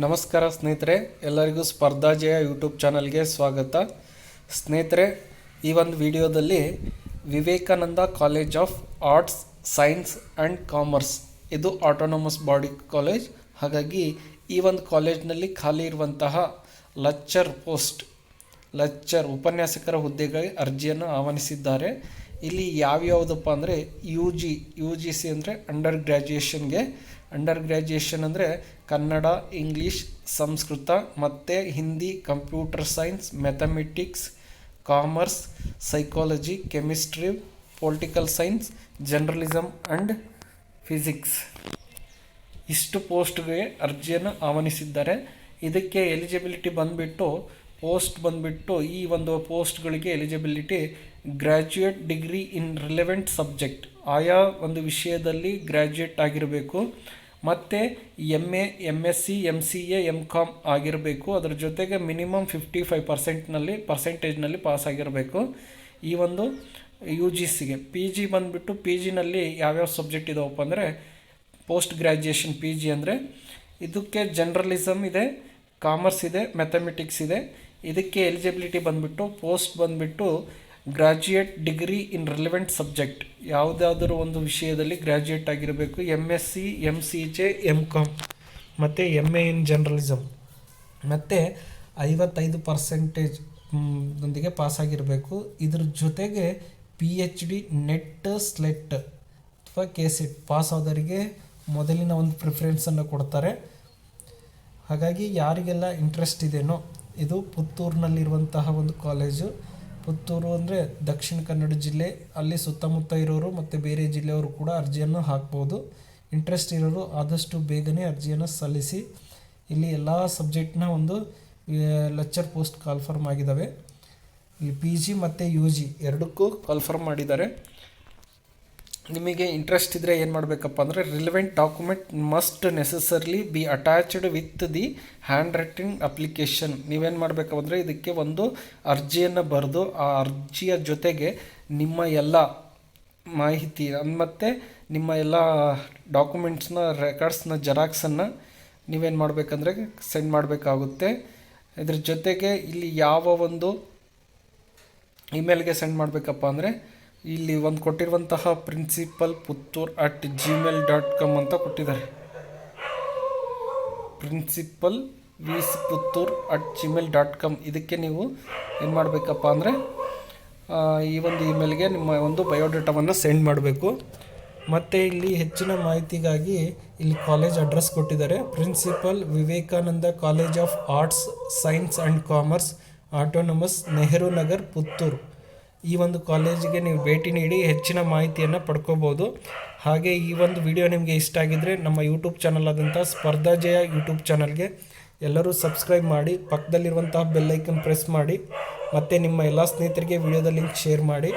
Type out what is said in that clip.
ನಮಸ್ಕಾರ ಸ್ನೇಹಿತರೆ, ಎಲ್ಲರಿಗೂ ಸ್ಪರ್ಧಾಜಯ ಯೂಟ್ಯೂಬ್ ಚಾನಲ್ಗೆ ಸ್ವಾಗತ. ಸ್ನೇಹಿತರೆ, ಈ ಒಂದು ವಿಡಿಯೋದಲ್ಲಿ Vivekananda college of arts, science and commerce, ಇದು ಆಟೋನಮಸ್ ಬಾಡಿ ಕಾಲೇಜ್. ಹಾಗಾಗಿ ಈ ಒಂದು ಕಾಲೇಜ್ನಲ್ಲಿ ಖಾಲಿ ಇರುವಂತಹ ಲೆಕ್ಚರ್ ಉಪನ್ಯಾಸಕರ ಹುದ್ದೆಗಳಿಗೆ ಅರ್ಜಿಯನ್ನು ಆಹ್ವಾನಿಸಿದ್ದಾರೆ. ಇಲ್ಲಿ ಯಾವ್ಯಾವುದಪ್ಪ ಅಂದರೆ ಯು ಜಿ ಸಿ ಅಂದರೆ ಅಂಡರ್ ಗ್ರ್ಯಾಜುಯೇಷನ್ ಅಂದರೆ ಕನ್ನಡ, ಇಂಗ್ಲೀಷ್, ಸಂಸ್ಕೃತ ಮತ್ತು Hindi, computer science, mathematics, commerce, psychology, chemistry, political science, journalism and physics, ಇಷ್ಟು ಪೋಸ್ಟ್ಗೆ ಅರ್ಜಿಯನ್ನು ಆಹ್ವಾನಿಸಿದ್ದಾರೆ. ಇದಕ್ಕೆ ಎಲಿಜಿಬಿಲಿಟಿ ಬಂದುಬಿಟ್ಟು ಈ ಒಂದು ಪೋಸ್ಟ್ಗಳಿಗೆ eligibility graduate degree in relevant subject, ಆಯಾ ಒಂದು ವಿಷಯದಲ್ಲಿ ಗ್ರ್ಯಾಜುಯೇಟ್ ಆಗಿರಬೇಕು, ಮತ್ತು MSc, MCA, MCOM ಆಗಿರಬೇಕು. ಅದರ ಜೊತೆಗೆ ಮಿನಿಮಮ್ 55% ಪಾಸ್ ಆಗಿರಬೇಕು. ಈ ಒಂದು UGCಗೆ PG ಬಂದುಬಿಟ್ಟು PGನಲ್ಲಿ ಯಾವ್ಯಾವ ಸಬ್ಜೆಕ್ಟ್ ಇದಾವಪ್ಪ ಅಂದರೆ ಪೋಸ್ಟ್ ಗ್ರ್ಯಾಜುಯೇಷನ್ PG ಅಂದರೆ ಇದಕ್ಕೆ ಜರ್ನಲಿಸಮ್ ಇದೆ, ಕಾಮರ್ಸ್ ಇದೆ, ಮ್ಯಾಥಮೆಟಿಕ್ಸ್ ಇದೆ. ಇದಕ್ಕೆ ಎಲಿಜಿಬಿಲಿಟಿ ಬಂದುಬಿಟ್ಟು graduate degree in relevant subject, ಯಾವುದಾದ್ರೂ ಒಂದು ವಿಷಯದಲ್ಲಿ ಗ್ರ್ಯಾಜುಯೇಟ್ ಆಗಿರಬೇಕು. MSc, MCA, MCOM ಮತ್ತು MA ಇನ್ ಜರ್ನಲಿಸಮ್ ಮತ್ತು 55% ದೊಂದಿಗೆ ಪಾಸಾಗಿರಬೇಕು. ಇದ್ರ ಜೊತೆಗೆ PhD ನೆಟ್, ಸ್ಲೆಟ್ ಅಥವಾ KCET ಪಾಸ್ ಆದವರಿಗೆ ಮೊದಲಿನ ಒಂದು ಪ್ರಿಫರೆನ್ಸನ್ನು ಕೊಡ್ತಾರೆ. ಹಾಗಾಗಿ ಯಾರಿಗೆಲ್ಲ ಇಂಟ್ರೆಸ್ಟ್ ಇದೆಯೋ, ಇದು ಪುತ್ತೂರಿನಲ್ಲಿರುವಂತಹ ಒಂದು ಕಾಲೇಜು. ಪುತ್ತೂರು ಅಂದರೆ ದಕ್ಷಿಣ ಕನ್ನಡ ಜಿಲ್ಲೆ, ಅಲ್ಲಿ ಸುತ್ತಮುತ್ತ ಇರೋರು ಮತ್ತು ಬೇರೆ ಜಿಲ್ಲೆಯವರು ಕೂಡ ಅರ್ಜಿಯನ್ನು ಹಾಕ್ಬೋದು. ಇಂಟ್ರೆಸ್ಟ್ ಇರೋರು ಆದಷ್ಟು ಬೇಗನೆ ಅರ್ಜಿಯನ್ನು ಸಲ್ಲಿಸಿ. ಇಲ್ಲಿ ಎಲ್ಲ ಸಬ್ಜೆಕ್ಟ್ನ ಒಂದು ಲೆಕ್ಚರ್ ಪೋಸ್ಟ್ ಕಾಲ್ಫರ್ಮ್ ಆಗಿದ್ದಾವೆ. ಇಲ್ಲಿ PG ಮತ್ತು UG ಎರಡಕ್ಕೂ ಕಾಲ್ಫರ್ಮ್ ಮಾಡಿದ್ದಾರೆ. ನಿಮಗೆ ಇಂಟ್ರೆಸ್ಟ್ ಇದ್ದರೆ ಏನು ಮಾಡಬೇಕಪ್ಪ ಅಂದರೆ relevant document must necessarily B attached with the hand writing application. ನೀವೇನು ಮಾಡಬೇಕಪ್ಪ ಅಂದರೆ ಇದಕ್ಕೆ ಒಂದು ಅರ್ಜಿಯನ್ನು ಬರೆದು ಆ ಅರ್ಜಿಯ ಜೊತೆಗೆ ನಿಮ್ಮ ಎಲ್ಲ ಮಾಹಿತಿ ಮತ್ತು ನಿಮ್ಮ ಎಲ್ಲ ಡಾಕ್ಯುಮೆಂಟ್ಸ್ನ ರೆಕಾರ್ಡ್ಸ್ನ ಜೆರಾಕ್ಸನ್ನು ನೀವೇನು ಮಾಡಬೇಕಂದ್ರೆ ಸೆಂಡ್ ಮಾಡಬೇಕಾಗುತ್ತೆ. ಇದ್ರ ಜೊತೆಗೆ ಇಲ್ಲಿ ಯಾವ ಒಂದು ಇಮೇಲ್ಗೆ ಸೆಂಡ್ ಮಾಡಬೇಕಪ್ಪ ಅಂದರೆ ಇಲ್ಲಿ ಒಂದು ಕೊಟ್ಟಿರುವಂತಹ principalputtur@gmail.com ಅಂತ ಕೊಟ್ಟಿದ್ದಾರೆ. principalvsputtur@gmail.com ಇದಕ್ಕೆ ನೀವು ಏನು ಮಾಡಬೇಕಪ್ಪ ಅಂದರೆ ಈ ಒಂದು ಇಮೇಲ್ಗೆ ನಿಮ್ಮ ಒಂದು ಬಯೋಡೇಟಾವನ್ನು ಸೆಂಡ್ ಮಾಡಬೇಕು. ಮತ್ತು ಇಲ್ಲಿ ಹೆಚ್ಚಿನ ಮಾಹಿತಿಗಾಗಿ ಇಲ್ಲಿ ಕಾಲೇಜ್ ಅಡ್ರೆಸ್ ಕೊಟ್ಟಿದ್ದಾರೆ. Principal Vivekananda college of arts, science and commerce, autonomous, Nehru Nagar, Puttur. ಈ ಒಂದು ಕಾಲೇಜಿಗೆ ನೀವು ಭೇಟಿ ನೀಡಿ ಹೆಚ್ಚಿನ ಮಾಹಿತಿಯನ್ನು ಪಡ್ಕೋಬೋದು. ಹಾಗೆ ಈ ಒಂದು ವಿಡಿಯೋ ನಿಮಗೆ ಇಷ್ಟ ಆಗಿದ್ದರೆ ನಮ್ಮ ಯೂಟ್ಯೂಬ್ ಚಾನಲ್ ಆದಂಥ ಸ್ಪರ್ಧಾಜಯ ಯೂಟ್ಯೂಬ್ ಚಾನಲ್ಗೆ ಎಲ್ಲರೂ ಸಬ್ಸ್ಕ್ರೈಬ್ ಮಾಡಿ, ಪಕ್ಕದಲ್ಲಿರುವಂತಹ ಬೆಲ್ ಐಕನ್ ಪ್ರೆಸ್ ಮಾಡಿ, ಮತ್ತು ನಿಮ್ಮ ಎಲ್ಲ ಸ್ನೇಹಿತರಿಗೆ ವಿಡಿಯೋದ ಲಿಂಕ್ ಶೇರ್ ಮಾಡಿ.